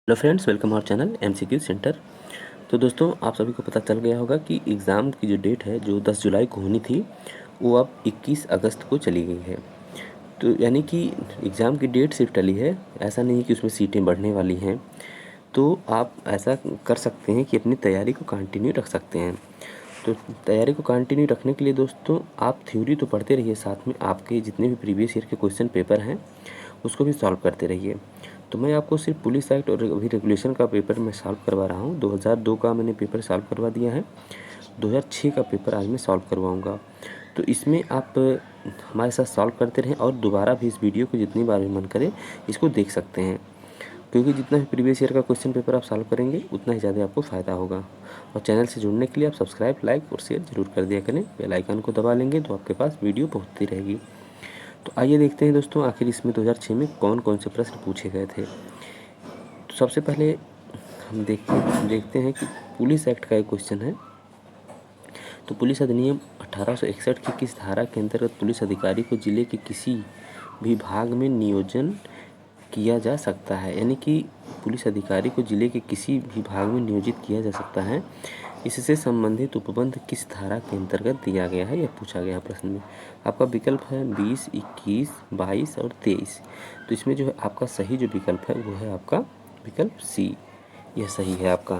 Hello friends, welcome our channel MCQ centre. तो दोस्तों, आप सभी को पता चल गया होगा कि एग्ज़ाम की जो डेट है जो 10 जुलाई को होनी थी वो अब 21 अगस्त को चली गई है। तो यानी कि एग्ज़ाम की डेट सिर्फ टली है, ऐसा नहीं है कि उसमें सीटें बढ़ने वाली हैं। तो आप ऐसा कर सकते हैं कि अपनी तैयारी को कंटिन्यू रख सकते हैं। तो तैयारी को कंटिन्यू रखने के लिए दोस्तों आप थ्योरी तो पढ़ते रहिए, साथ में आपके जितने भी प्रीवियस ईयर के क्वेश्चन पेपर हैं उसको भी सॉल्व करते रहिए। तो मैं आपको सिर्फ पुलिस एक्ट और अभी रेगुलेशन का पेपर मैं सॉल्व करवा रहा हूँ। 2002 का मैंने पेपर सॉल्व करवा दिया है, 2006 का पेपर आज मैं सॉल्व करवाऊँगा। तो इसमें आप हमारे साथ सॉल्व करते रहें और दोबारा भी इस वीडियो को जितनी बार भी मन करे इसको देख सकते हैं, क्योंकि जितना भी प्रीवियस ईयर का क्वेश्चन पेपर आप सॉल्व करेंगे उतना ही ज़्यादा आपको फ़ायदा होगा। और चैनल से जुड़ने के लिए आप सब्सक्राइब, लाइक और शेयर ज़रूर कर दिया करें। बेल आइकन को दबा लेंगे तो आपके पास वीडियो पहुँचती रहेगी। तो आइए देखते हैं दोस्तों, आखिर इसमें 2006 में कौन कौन से प्रश्न पूछे गए थे। तो सबसे पहले हम देखते हैं कि पुलिस एक्ट का एक क्वेश्चन है। तो पुलिस अधिनियम 1861 की किस धारा के अंतर्गत पुलिस अधिकारी को जिले के किसी भी भाग में नियोजन किया जा सकता है? यानी कि पुलिस अधिकारी को जिले के किसी भी भाग में नियोजित किया जा सकता है। इससे संबंधित उपबंध किस धारा के अंतर्गत दिया गया है, यह पूछा गया प्रश्न में। आपका विकल्प है 20, 21, 22 और 23। तो इसमें जो है आपका सही जो विकल्प है वो है आपका विकल्प सी, यह सही है आपका।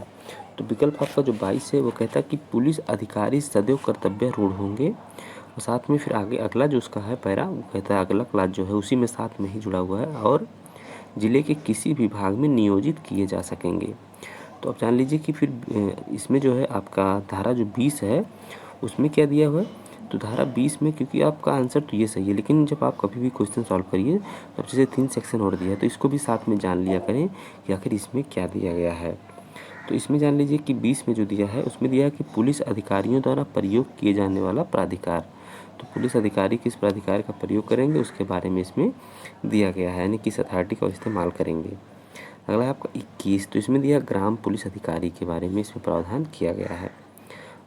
तो विकल्प आपका जो 22 है वो कहता है कि पुलिस अधिकारी सदैव कर्तव्यारूढ़ होंगे। और साथ में फिर आगे अगला जो उसका है पैरा, वो कहता है अगला क्लास जो है उसी में साथ में ही जुड़ा हुआ है, और जिले के किसी भी भाग में नियोजित किए जा सकेंगे। तो आप जान लीजिए कि फिर इसमें जो है आपका धारा जो 20 है उसमें क्या दिया हुआ है। तो धारा 20 में, क्योंकि आपका आंसर तो ये सही है, लेकिन जब आप कभी भी क्वेश्चन सॉल्व करिए तो जैसे 3 सेक्शन और दिया है तो इसको भी साथ में जान लिया करें कि आखिर इसमें क्या दिया गया है। तो इसमें जान लीजिए कि 20 में जो दिया है उसमें दिया है कि पुलिस अधिकारियों द्वारा प्रयोग किए जाने वाला प्राधिकार। तो पुलिस अधिकारी किस प्राधिकार का प्रयोग करेंगे उसके बारे में इसमें दिया गया है, यानी किस अथॉरिटी का इस्तेमाल करेंगे। अगला है आपका 21, तो इसमें दिया ग्राम पुलिस अधिकारी के बारे में इसमें प्रावधान किया गया है।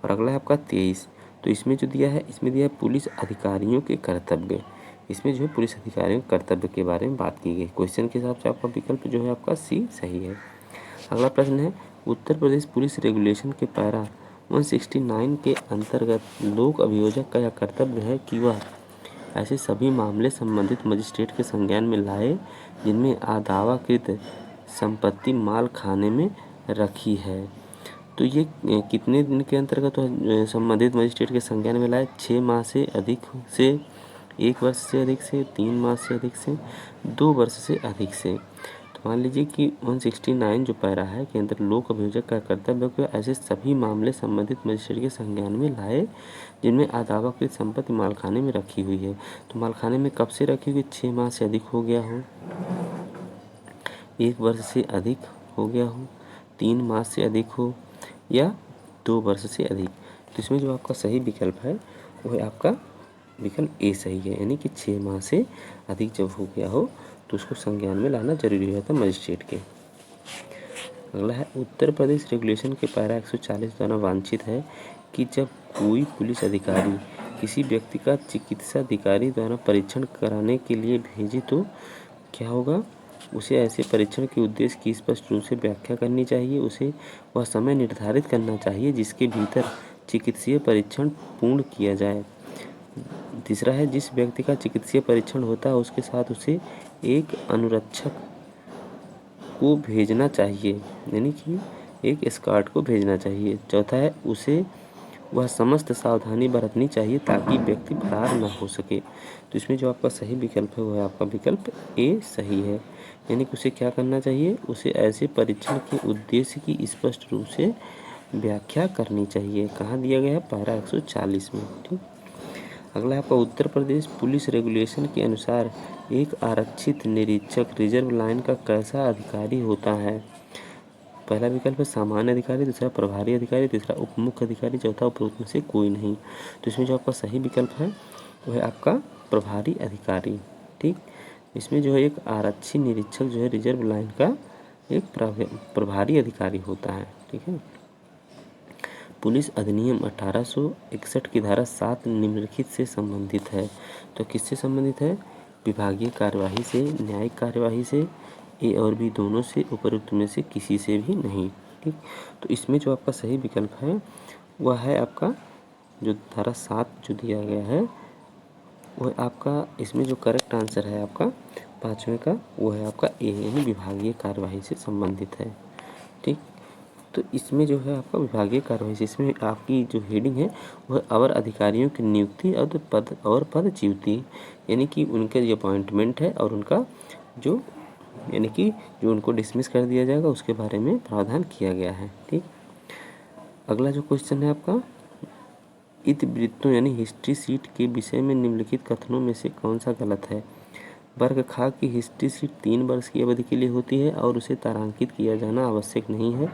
और अगला है आपका 23, तो इसमें जो दिया है इसमें दिया है पुलिस अधिकारियों के कर्तव्य। इसमें जो है पुलिस अधिकारियों के कर्तव्य के बारे में बात की गई। क्वेश्चन के हिसाब से आपका विकल्प जो है आपका सी सही है। अगला प्रश्न है उत्तर प्रदेश पुलिस रेगुलेशन के पैरा 169 के अंतर्गत लोक अभियोजक का यह कर्तव्य है कि वह ऐसे सभी मामले संबंधित मजिस्ट्रेट के संज्ञान में लाए जिनमें अदावाकृत संपत्ति माल खाने में रखी है। तो ये कितने दिन के अंतर्गत संबंधित मजिस्ट्रेट के संज्ञान में लाए? 6 माह से अधिक से, 1 वर्ष से अधिक से, 3 माह से अधिक से, 2 वर्ष से अधिक से। तो मान लीजिए कि 169 जो पैरा है के अंदर लोक अभियोजक का कर्तव्य को ऐसे सभी मामले संबंधित मजिस्ट्रेट के संज्ञान में लाए जिनमें अदावाकृत संपत्ति मालखाने में रखी हुई है। तो मालखाने में कब से रखी हुई? 6 माह से अधिक हो गया हो, 1 वर्ष से अधिक हो गया हो, 3 माह से अधिक हो, या 2 वर्ष से अधिक। तो इसमें जो आपका सही विकल्प है वो है आपका विकल्प ए सही है, यानी कि 6 माह से अधिक जब हो गया हो तो उसको संज्ञान में लाना जरूरी होता है मजिस्ट्रेट के। अगला है उत्तर प्रदेश रेगुलेशन के पैरा 140 द्वारा वांछित है कि जब कोई पुलिस अधिकारी किसी व्यक्ति का चिकित्सा अधिकारी द्वारा परीक्षण कराने के लिए भेजे तो क्या होगा? उसे ऐसे परीक्षण के उद्देश्य की स्पष्ट रूप से व्याख्या करनी चाहिए। उसे वह समय निर्धारित करना चाहिए जिसके भीतर चिकित्सीय परीक्षण पूर्ण किया जाए। तीसरा है जिस व्यक्ति का चिकित्सीय परीक्षण होता है उसके साथ उसे एक अनुरक्षक को भेजना चाहिए, यानी कि एक एस्कॉर्ट को भेजना चाहिए। चौथा है उसे वह समस्त सावधानी बरतनी चाहिए ताकि व्यक्ति फरार न हो सके। तो इसमें जो आपका सही विकल्प है वो है आपका विकल्प ए सही है, यानी कि उसे क्या करना चाहिए? उसे ऐसे परीक्षण के उद्देश्य की स्पष्ट रूप से व्याख्या करनी चाहिए। कहाँ दिया गया है? पैरा 140 में। ठीक। अगला है आपका उत्तर प्रदेश पुलिस रेगुलेशन के अनुसार एक आरक्षित निरीक्षक रिजर्व लाइन का कैसा अधिकारी होता है? पहला विकल्प है सामान्य अधिकारी, दूसरा प्रभारी अधिकारी, तीसरा उप मुख्य अधिकारी, चौथा उपरोक्त में से कोई नहीं। तो इसमें जो आपका सही विकल्प है वो है आपका प्रभारी अधिकारी। ठीक। इसमें जो है एक आरक्षी निरीक्षक जो है रिजर्व लाइन का एक प्रभारी अधिकारी होता है। ठीक है। पुलिस अधिनियम 1861 की धारा 7 निम्नलिखित से संबंधित है। तो किससे संबंधित है? विभागीय कार्यवाही से, न्यायिक कार्यवाही से, ए और बी दोनों से उपरोक्त में से किसी से भी नहीं। ठीक, तो इसमें जो आपका सही विकल्प है वह है आपका जो धारा 7 जो दिया गया है वह आपका, इसमें जो करेक्ट आंसर है आपका 5वें का वो है आपका ए, यानी विभागीय कार्यवाही से संबंधित है। ठीक, तो इसमें जो है आपका विभागीय कार्यवाही से, इसमें आपकी जो हेडिंग है वह अवर अधिकारियों की नियुक्ति और पदच्युति, यानी कि उनका जो अपॉइंटमेंट है और उनका जो, यानी कि जो उनको डिसमिस कर दिया जाएगा उसके बारे में प्रावधान किया गया है। ठीक, अगला जो क्वेश्चन है आपका, इतिवृत्तों यानी हिस्ट्री सीट के विषय में निम्नलिखित कथनों में से कौन सा गलत है। वर्ग खा की हिस्ट्री सीट 3 वर्ष की अवधि के लिए होती है और उसे तारांकित किया जाना आवश्यक नहीं है।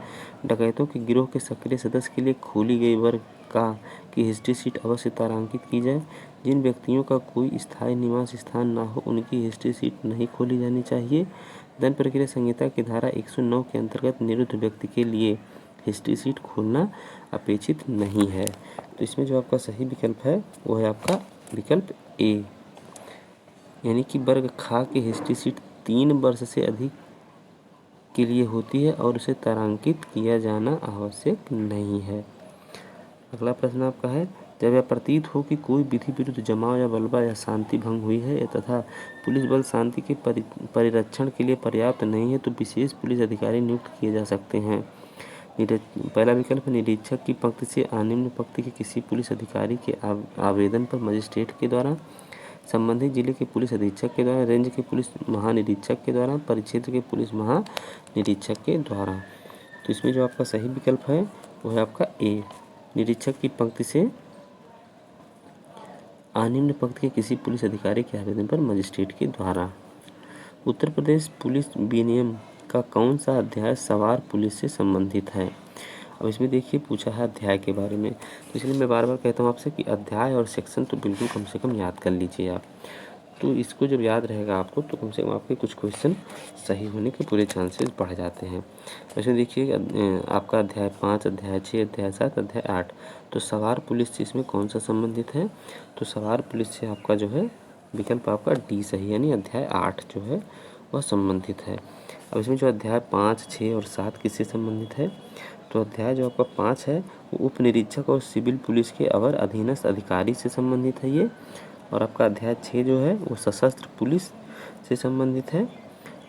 डकैतों के गिरोह के सक्रिय सदस्य के लिए खोली गई वर्ग का की हिस्ट्री सीट अवश्य तारांकित की जाए। जिन व्यक्तियों का कोई स्थायी निवास स्थान ना हो उनकी हिस्ट्री सीट नहीं खोली जानी चाहिए। दंड प्रक्रिया संहिता की धारा 109 के अंतर्गत निरुद्ध व्यक्ति के लिए हिस्ट्री सीट खोलना अपेक्षित नहीं है। तो इसमें जो आपका सही विकल्प है वो है आपका विकल्प ए, यानी कि वर्ग खा की हिस्ट्री सीट 3 वर्ष से अधिक के लिए होती है और उसे तारांकित किया जाना आवश्यक नहीं है। अगला प्रश्न आपका है, जब यह प्रतीत हो कि कोई विधि विरुद्ध जमाव या बलवा या शांति भंग हुई है तथा पुलिस बल शांति के परिरक्षण के लिए पर्याप्त नहीं है तो विशेष पुलिस अधिकारी नियुक्त किए जा सकते हैं। पहला विकल्प, निरीक्षक की पंक्ति से अनिम्न पंक्ति के किसी पुलिस अधिकारी के आवेदन पर मजिस्ट्रेट के द्वारा, संबंधित जिले के पुलिस अधीक्षक के द्वारा, रेंज के पुलिस महानिरीक्षक के द्वारा, परिक्षेत्र के पुलिस महानिरीक्षक के द्वारा। तो इसमें जो आपका सही विकल्प है वो है आपका ए, निरीक्षक की पंक्ति से अनिम्न पंक्ति के किसी पुलिस अधिकारी के आवेदन पर मजिस्ट्रेट के द्वारा। उत्तर प्रदेश पुलिस विनियम का कौन सा अध्याय सवार पुलिस से संबंधित है। अब इसमें देखिए पूछा है अध्याय के बारे में, तो इसलिए मैं बार बार कहता हूँ आपसे कि अध्याय और सेक्शन तो बिल्कुल कम से कम याद कर लीजिए आप। तो इसको जब याद रहेगा आपको तो कम से कम आपके कुछ क्वेश्चन सही होने के पूरे चांसेस बढ़ जाते हैं। वैसे देखिए आपका अध्याय 5, अध्याय 6, अध्याय 7, अध्याय 8, तो सवार पुलिस से इसमें कौन सा संबंधित है, तो सवार पुलिस से आपका जो है विकल्प आपका डी सही, यानी अध्याय 8 जो है वह संबंधित है। अब इसमें जो अध्याय 5, 6 और 7 किससे संबंधित है, तो अध्याय जो आपका 5 है वो उप निरीक्षक और सिविल पुलिस के अवर अधीनस्थ अधिकारी से संबंधित है ये, और आपका अध्याय 6 जो है वो सशस्त्र पुलिस से संबंधित है,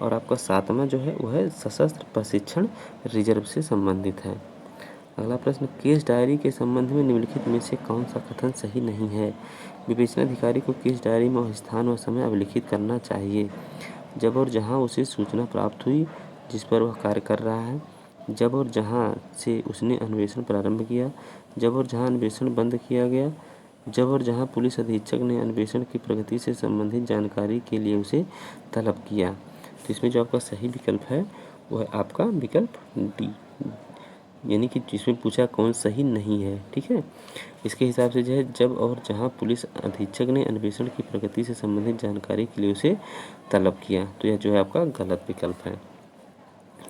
और आपका 7वां जो है वो है सशस्त्र प्रशिक्षण रिजर्व से संबंधित है। अगला प्रश्न, केस डायरी के संबंध में निम्नलिखित में से कौन सा कथन सही नहीं है। विवेचना अधिकारी को केस डायरी में स्थान व समय अभिलिखित करना चाहिए जब और जहां उसे सूचना प्राप्त हुई जिस पर वह कार्य कर रहा है, जब और जहां से उसने अन्वेषण प्रारंभ किया, जब और जहां अन्वेषण बंद किया गया, जब और जहां पुलिस अधीक्षक ने अन्वेषण की प्रगति से संबंधित जानकारी के लिए उसे तलब किया। तो इसमें जो आपका सही विकल्प है वह है आपका विकल्प डी, यानी कि जिसमें पूछा कौन सही नहीं है। ठीक है, इसके हिसाब से जो है जब और जहां पुलिस अधीक्षक ने अन्वेषण की प्रगति से संबंधित जानकारी के लिए उसे तलब किया, तो यह जो है आपका गलत विकल्प है,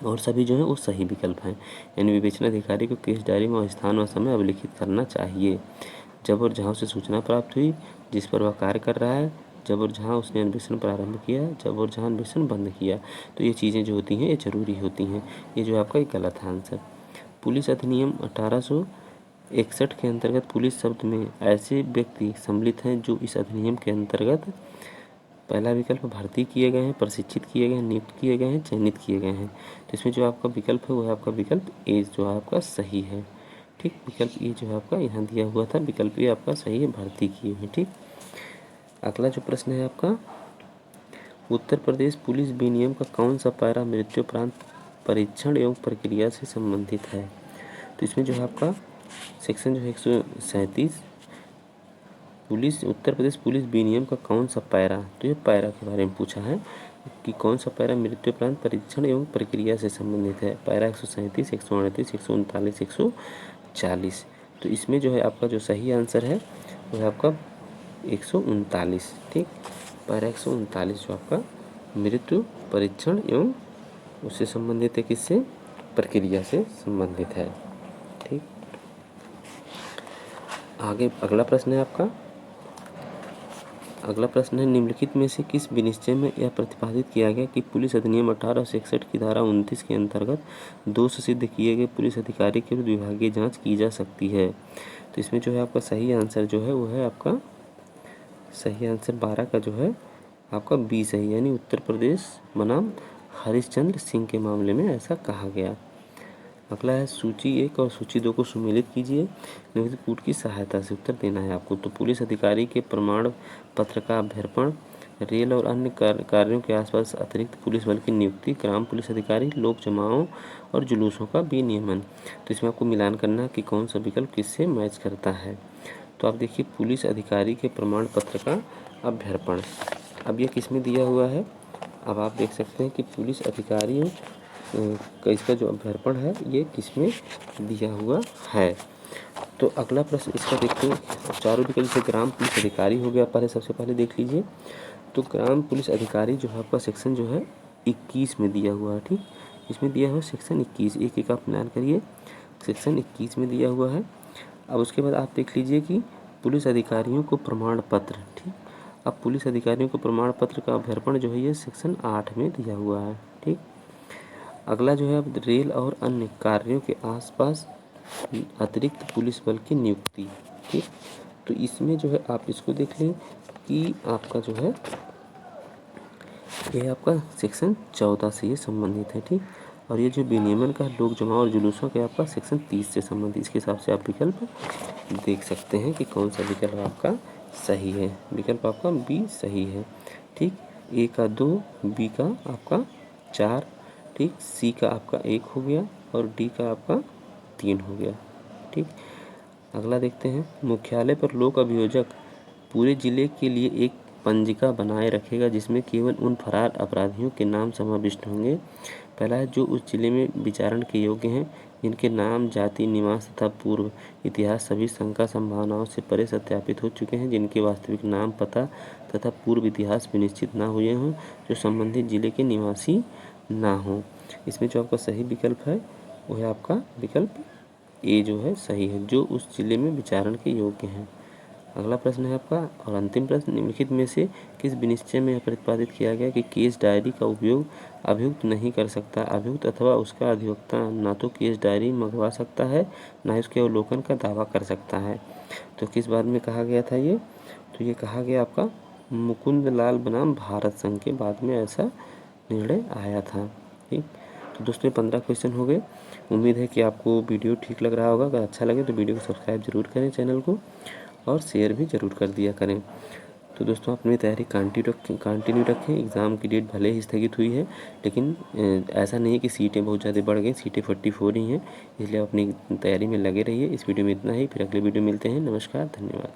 और सभी जो है वो सही विकल्प हैं। यानी विवेचना अधिकारी को केस डायरी में स्थान और समय अभिलिखित करना चाहिए जब और जहाँ उसे सूचना प्राप्त हुई जिस पर वह कार्य कर रहा है, जब और जहाँ उसने अन्वेषण प्रारंभ किया, जब और जहाँ अन्वेषण बंद किया। तो ये चीज़ें जो होती हैं ये जरूरी होती हैं। ये जो आपका एक गलत है आंसर। पुलिस अधिनियम 1861 के अंतर्गत पुलिस शब्द में ऐसे व्यक्ति सम्मिलित हैं जो इस अधिनियम के अंतर्गत, पहला विकल्प भर्ती किए गए हैं, प्रशिक्षित किए गए हैं, नियुक्त किए गए हैं, चयनित किए गए हैं। तो इसमें जो आपका विकल्प है वो है आपका विकल्प ए जो आपका सही है। ठीक, विकल्प ए जो है आपका यहाँ दिया हुआ था, विकल्प ए आपका सही है, भर्ती किए हुए। ठीक, अगला जो प्रश्न है आपका, उत्तर प्रदेश पुलिस विनियम का कौन सा पैरा मृत्युपरांत परीक्षण एवं प्रक्रिया से संबंधित है। तो इसमें जो है आपका सेक्शन जो है 137 पुलिस, उत्तर प्रदेश पुलिस विनियम का कौन सा पैरा, तो ये पैरा के बारे में पूछा है कि कौन सा पैरा मृत्युपरांत परीक्षण एवं प्रक्रिया से संबंधित है। पैरा 137, 138, 139, 140। तो इसमें जो है आपका जो सही आंसर है वो है आपका 139। ठीक, पैरा 139 जो आपका मृत्यु परीक्षण एवं उससे संबंधित है, किससे, प्रक्रिया से संबंधित है। ठीक, आगे अगला प्रश्न है आपका, अगला प्रश्न है, निम्नलिखित में से किस विनिश्चय में यह प्रतिपादित किया गया कि पुलिस अधिनियम 1866 की धारा 29 के अंतर्गत दोष सिद्ध किए गए पुलिस अधिकारी के विरुद्ध विभागीय जांच की जा सकती है। तो इसमें जो है आपका सही आंसर जो है वो है आपका सही आंसर 12 का जो है आपका बी सही, यानी उत्तर प्रदेश बनाम हरिश्चंद्र सिंह के मामले में ऐसा कहा गया। अगला है, सूची 1 और सूची 2 को सुमेलित कीजिए, निम्नलिखित कूट की सहायता से उत्तर देना है आपको। तो पुलिस अधिकारी के प्रमाण पत्र का अभ्यर्पण, रेल और अन्य कार्यों के आसपास अतिरिक्त पुलिस बल की नियुक्ति, ग्राम पुलिस अधिकारी, लोक जमाओं और जुलूसों का विनियमन। तो इसमें आपको मिलान करना है कि कौन सा विकल्प किससे मैच करता है। तो आप देखिए, पुलिस अधिकारी के प्रमाण पत्र का अभ्यर्पण, अब यह किस में दिया हुआ है। अब आप देख सकते हैं कि पुलिस अधिकारियों का इसका जो अभ्यर्पण है ये किस में दिया हुआ है। तो अगला प्रश्न इसका देखते हैं, चारों विकल्प से ग्राम पुलिस अधिकारी हो गया। पहले सबसे पहले देख लीजिए, तो ग्राम पुलिस अधिकारी जो है आपका सेक्शन जो है 21 में दिया हुआ है। ठीक, इसमें दिया हुआ सेक्शन 21, एक एक आप मिलान करिए, सेक्शन 21 में दिया हुआ है। अब उसके बाद आप देख लीजिए कि पुलिस अधिकारियों को प्रमाण पत्र, ठीक, अब पुलिस अधिकारियों को प्रमाण पत्र का अभ्यर्पण जो है ये सेक्शन 8 में दिया हुआ है। ठीक, अगला जो है अब रेल और अन्य कार्यों के आसपास अतिरिक्त पुलिस बल की नियुक्ति। ठीक, तो इसमें जो है आप इसको देख लें कि आपका जो है ये आपका सेक्शन 14 से ये संबंधित है। ठीक, और ये जो विनियमन का लोक जमाओ और जुलूसों का आपका सेक्शन 30 से संबंधित। इसके हिसाब से आप विकल्प देख सकते हैं कि कौन सा विकल्प आपका सही है। विकल्प आपका बी सही है। ठीक, ए का 2, बी का आपका 4, ठीक, सी का आपका 1 हो गया और डी का आपका 3 हो गया। ठीक, अगला देखते हैं, मुख्यालय पर लोक अभियोजक पूरे जिले के लिए एक पंजिका बनाए रखेगा जिसमें केवल उन फरार अपराधियों के नाम समाविष्ट होंगे। पहला है, जो उस जिले में विचारण के योग्य हैं, जिनके नाम, जाति, निवास तथा पूर्व इतिहास सभी शंका संभावनाओं से परे सत्यापित हो चुके हैं, जिनके वास्तविक नाम, पता तथा पूर्व इतिहास विनिश्चित ना हुए हों, जो संबंधित जिले के निवासी ना हों। इसमें जो आपका सही विकल्प है वो है आपका विकल्प ए जो है सही है, जो उस जिले में विचारण के योग्य हैं। अगला प्रश्न है आपका और अंतिम प्रश्न, निम्नलिखित में से किस विनिश्चय में प्रतिपादित किया गया कि केस डायरी का उपयोग अभियुक्त नहीं कर सकता। अभियुक्त अथवा उसका अधिवक्ता ना तो केस डायरी मंगवा सकता है, ना ही उसके अवलोकन का दावा कर सकता है। तो किस बात में कहा गया था ये, तो ये कहा गया आपका मुकुंद लाल बनाम भारत संघ के बाद में ऐसा निर्णय आया था। ठीक, तो दोस्तों 15 क्वेश्चन हो गए। उम्मीद है कि आपको वीडियो ठीक लग रहा होगा। अगर अच्छा लगे तो वीडियो को सब्सक्राइब जरूर करें चैनल को, और शेयर भी ज़रूर कर दिया करें। तो दोस्तों अपनी तैयारी कंटिन्यू रखें। एग्ज़ाम की डेट भले ही स्थगित हुई है, लेकिन ऐसा नहीं है कि सीटें बहुत ज़्यादा बढ़ गई, सीटें 44 ही हैं, इसलिए आप अपनी तैयारी में लगे रहिए। इस वीडियो में इतना ही, फिर अगले वीडियो मिलते हैं। नमस्कार, धन्यवाद।